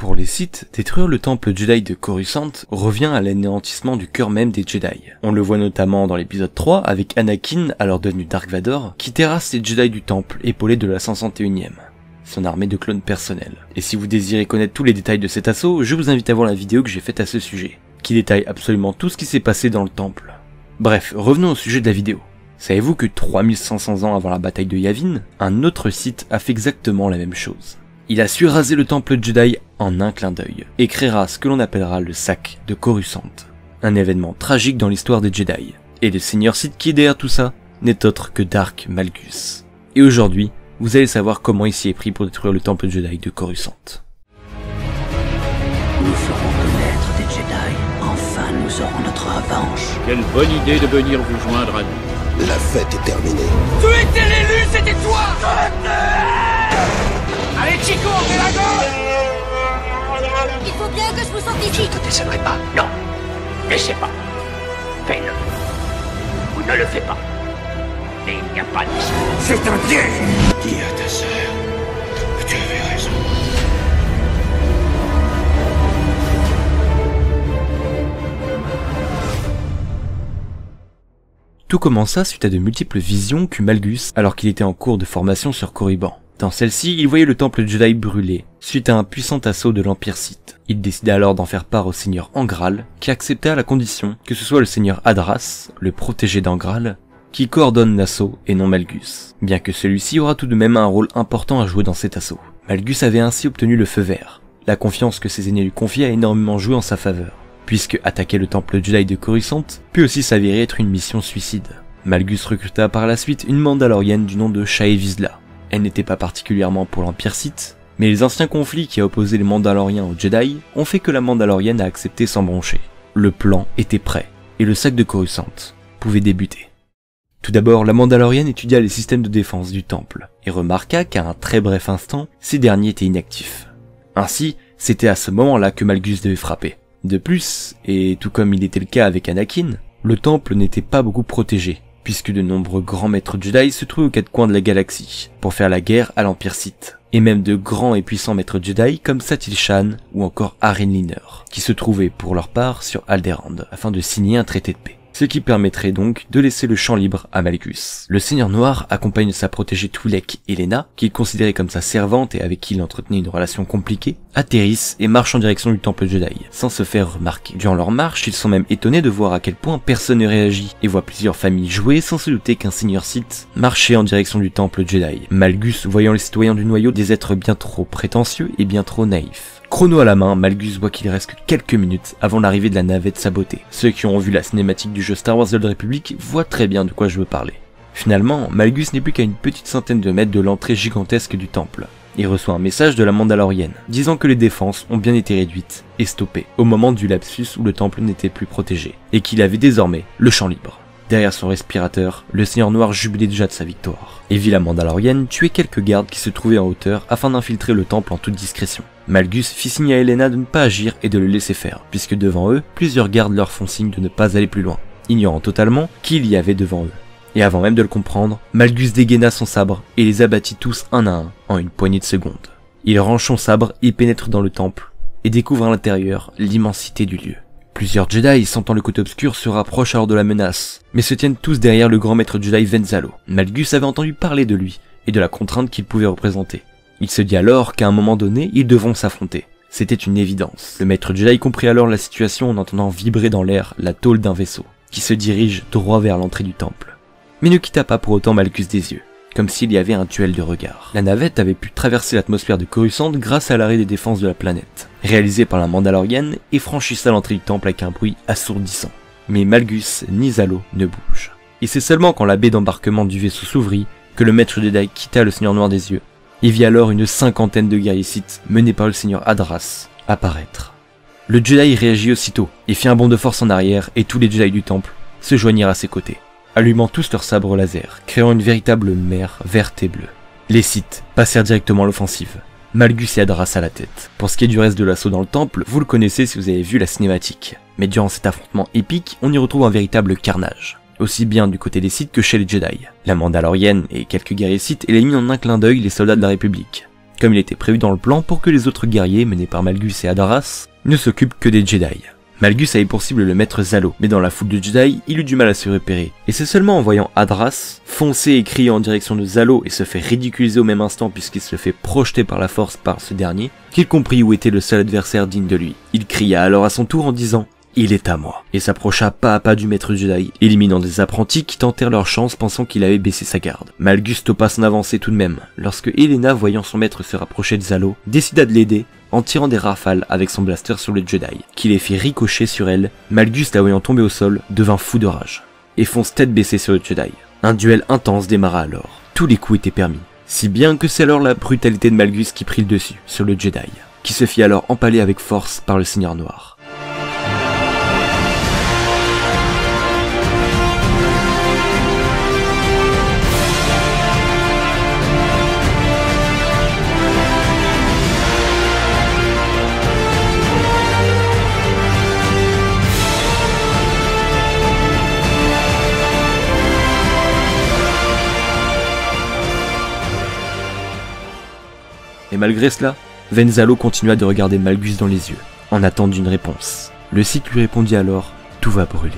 Pour les Sith, détruire le temple Jedi de Coruscant revient à l'anéantissement du cœur même des Jedi. On le voit notamment dans l'épisode 3 avec Anakin, alors devenu Dark Vador, qui terrasse les Jedi du temple, épaulé de la 501e, son armée de clones personnels. Et si vous désirez connaître tous les détails de cet assaut, je vous invite à voir la vidéo que j'ai faite à ce sujet, qui détaille absolument tout ce qui s'est passé dans le temple. Bref, revenons au sujet de la vidéo. Savez-vous que 3500 ans avant la bataille de Yavin, un autre Sith a fait exactement la même chose? Il a su raser le temple Jedi en un clin d'œil, et créera ce que l'on appellera le sac de Coruscant. Un événement tragique dans l'histoire des Jedi. Et le seigneur Sith qui est derrière tout ça n'est autre que Dark Malgus. Et aujourd'hui, vous allez savoir comment il s'y est pris pour détruire le temple Jedi de Coruscant. Nous ferons connaître des Jedi. Enfin, nous aurons notre revanche. Quelle bonne idée de venir vous joindre à nous. La fête est terminée. Tu étais l'élu, c'était toi. Allez Chico, on fait la gauche. Il faut bien que je vous sorte d'ici. Je te décevrai pas. Non. Laissez pas. Fais-le. Ou ne le fais pas. Et il n'y a pas d'issue. C'est un piège. Dis à ta sœur que tu avais raison. Tout commença suite à de multiples visions qu'eut Malgus alors qu'il était en cours de formation sur Korriban. Dans celle-ci, il voyait le temple Jedi brûler, suite à un puissant assaut de l'Empire Sith. Il décida alors d'en faire part au seigneur Angral, qui accepta à la condition que ce soit le seigneur Adras, le protégé d'Angral, qui coordonne l'assaut et non Malgus, bien que celui-ci aura tout de même un rôle important à jouer dans cet assaut. Malgus avait ainsi obtenu le feu vert. La confiance que ses aînés lui confiaient a énormément joué en sa faveur, puisque attaquer le temple Jedi de Coruscant peut aussi s'avérer être une mission suicide. Malgus recruta par la suite une Mandalorienne du nom de Shae Vizsla. Elle n'était pas particulièrement pour l'Empire Sith, mais les anciens conflits qui opposaient les Mandaloriens aux Jedi ont fait que la Mandalorienne a accepté sans broncher. Le plan était prêt, et le sac de Coruscant pouvait débuter. Tout d'abord, la Mandalorienne étudia les systèmes de défense du temple, et remarqua qu'à un très bref instant, ces derniers étaient inactifs. Ainsi, c'était à ce moment-là que Malgus devait frapper. De plus, et tout comme il était le cas avec Anakin, le temple n'était pas beaucoup protégé, puisque de nombreux grands maîtres Jedi se trouvaient aux quatre coins de la galaxie, pour faire la guerre à l'Empire Sith, et même de grands et puissants maîtres Jedi comme Satil Shan ou encore Arren Liner, qui se trouvaient pour leur part sur Alderaan, afin de signer un traité de paix. Ce qui permettrait donc de laisser le champ libre à Malgus. Le Seigneur Noir accompagne sa protégée Twi'lek et Lena, qu'il considérait comme sa servante et avec qui il entretenait une relation compliquée, atterrissent et marchent en direction du temple Jedi, sans se faire remarquer. Durant leur marche, ils sont même étonnés de voir à quel point personne ne réagit, et voient plusieurs familles jouer sans se douter qu'un seigneur Sith marchait en direction du temple Jedi. Malgus, voyant les citoyens du noyau des êtres bien trop prétentieux et bien trop naïfs. Chrono à la main, Malgus voit qu'il reste que quelques minutes avant l'arrivée de la navette sabotée. Ceux qui ont vu la cinématique du jeu Star Wars The Old Republic voient très bien de quoi je veux parler. Finalement, Malgus n'est plus qu'à une petite centaine de mètres de l'entrée gigantesque du temple. Il reçoit un message de la Mandalorienne, disant que les défenses ont bien été réduites et stoppées au moment du lapsus où le temple n'était plus protégé, et qu'il avait désormais le champ libre. Derrière son respirateur, le Seigneur Noir jubilait déjà de sa victoire, et vit la Mandalorienne tuer quelques gardes qui se trouvaient en hauteur afin d'infiltrer le temple en toute discrétion. Malgus fit signe à Elena de ne pas agir et de le laisser faire, puisque devant eux, plusieurs gardes leur font signe de ne pas aller plus loin, ignorant totalement qui il y avait devant eux. Et avant même de le comprendre, Malgus dégaina son sabre et les abattit tous un à un en une poignée de secondes. Il range son sabre et pénètre dans le temple, et découvre à l'intérieur l'immensité du lieu. Plusieurs Jedi, sentant le côté obscur, se rapprochent alors de la menace, mais se tiennent tous derrière le grand maître Jedi Venzalo. Malgus avait entendu parler de lui, et de la contrainte qu'il pouvait représenter. Il se dit alors qu'à un moment donné, ils devront s'affronter. C'était une évidence. Le maître Jedi comprit alors la situation en entendant vibrer dans l'air la tôle d'un vaisseau, qui se dirige droit vers l'entrée du temple. Mais ne quitta pas pour autant Malgus des yeux, comme s'il y avait un duel de regards. La navette avait pu traverser l'atmosphère de Coruscant grâce à l'arrêt des défenses de la planète, réalisé par la Mandalorienne, et franchissa l'entrée du temple avec un bruit assourdissant. Mais Malgus ni Zalo ne bougent. Et c'est seulement quand la baie d'embarquement du vaisseau s'ouvrit que le maître Jedi quitta le Seigneur Noir des yeux, et vit alors une cinquantaine de guerriers Sith menés par le Seigneur Adras apparaître. Le Jedi réagit aussitôt, et fit un bond de force en arrière, et tous les Jedi du temple se joignirent à ses côtés, allumant tous leurs sabres laser, créant une véritable mer verte et bleue. Les Sith passèrent directement à l'offensive, Malgus et Adras à la tête. Pour ce qui est du reste de l'assaut dans le temple, vous le connaissez si vous avez vu la cinématique. Mais durant cet affrontement épique, on y retrouve un véritable carnage, aussi bien du côté des Sith que chez les Jedi. La Mandalorienne et quelques guerriers Sith éliminent en un clin d'œil les soldats de la République, comme il était prévu dans le plan pour que les autres guerriers, menés par Malgus et Hadras, ne s'occupent que des Jedi. Malgus avait pour cible le maître Zalo, mais dans la foule de Jedi, il eut du mal à se repérer. Et c'est seulement en voyant Hadras foncer et crier en direction de Zalo et se faire ridiculiser au même instant puisqu'il se fait projeter par la force par ce dernier, qu'il comprit où était le seul adversaire digne de lui. Il cria alors à son tour en disant « Il est à moi » et s'approcha pas à pas du maître Jedi, éliminant des apprentis qui tentèrent leur chance pensant qu'il avait baissé sa garde. Malgus stoppa son avancée tout de même, lorsque Helena, voyant son maître se rapprocher de Zalo, décida de l'aider en tirant des rafales avec son blaster sur le Jedi, qui les fit ricocher sur elle. Malgus, la voyant tomber au sol, devint fou de rage, et fonce tête baissée sur le Jedi. Un duel intense démarra alors. Tous les coups étaient permis, si bien que c'est alors la brutalité de Malgus qui prit le dessus sur le Jedi, qui se fit alors empaler avec force par le Seigneur Noir. Et malgré cela, Venzalo continua de regarder Malgus dans les yeux, en attente d'une réponse. Le Sith lui répondit alors « Tout va brûler ».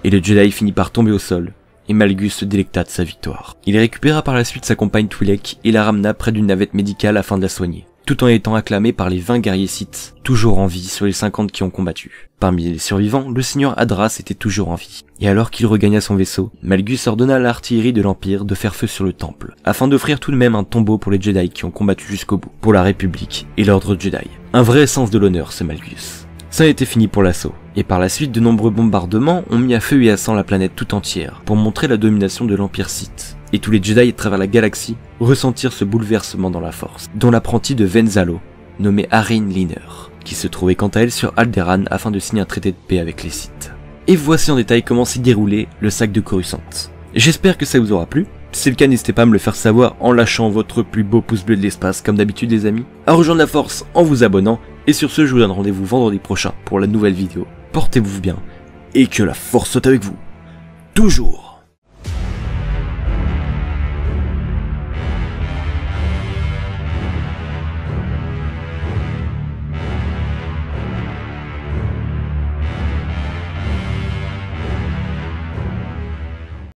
Et le Jedi finit par tomber au sol, et Malgus se délecta de sa victoire. Il récupéra par la suite sa compagne Twi'lek et la ramena près d'une navette médicale afin de la soigner, tout en étant acclamé par les 20 guerriers Sith, toujours en vie sur les 50 qui ont combattu. Parmi les survivants, le seigneur Hadras était toujours en vie. Et alors qu'il regagna son vaisseau, Malgus ordonna à l'artillerie de l'Empire de faire feu sur le temple, afin d'offrir tout de même un tombeau pour les Jedi qui ont combattu jusqu'au bout, pour la République et l'ordre Jedi. Un vrai sens de l'honneur, ce Malgus. Ça a été fini pour l'assaut, et par la suite de nombreux bombardements ont mis à feu et à sang la planète tout entière, pour montrer la domination de l'Empire Sith. Et tous les Jedi à travers la galaxie ressentirent ce bouleversement dans la force, dont l'apprenti de Venzalo, nommé Arine Liner, qui se trouvait quant à elle sur Alderaan afin de signer un traité de paix avec les Sith. Et voici en détail comment s'est déroulé le sac de Coruscant. J'espère que ça vous aura plu. Si c'est le cas, n'hésitez pas à me le faire savoir en lâchant votre plus beau pouce bleu de l'espace, comme d'habitude les amis, à rejoindre la force en vous abonnant, et sur ce, je vous donne rendez-vous vendredi prochain pour la nouvelle vidéo. Portez-vous bien, et que la force soit avec vous. Toujours.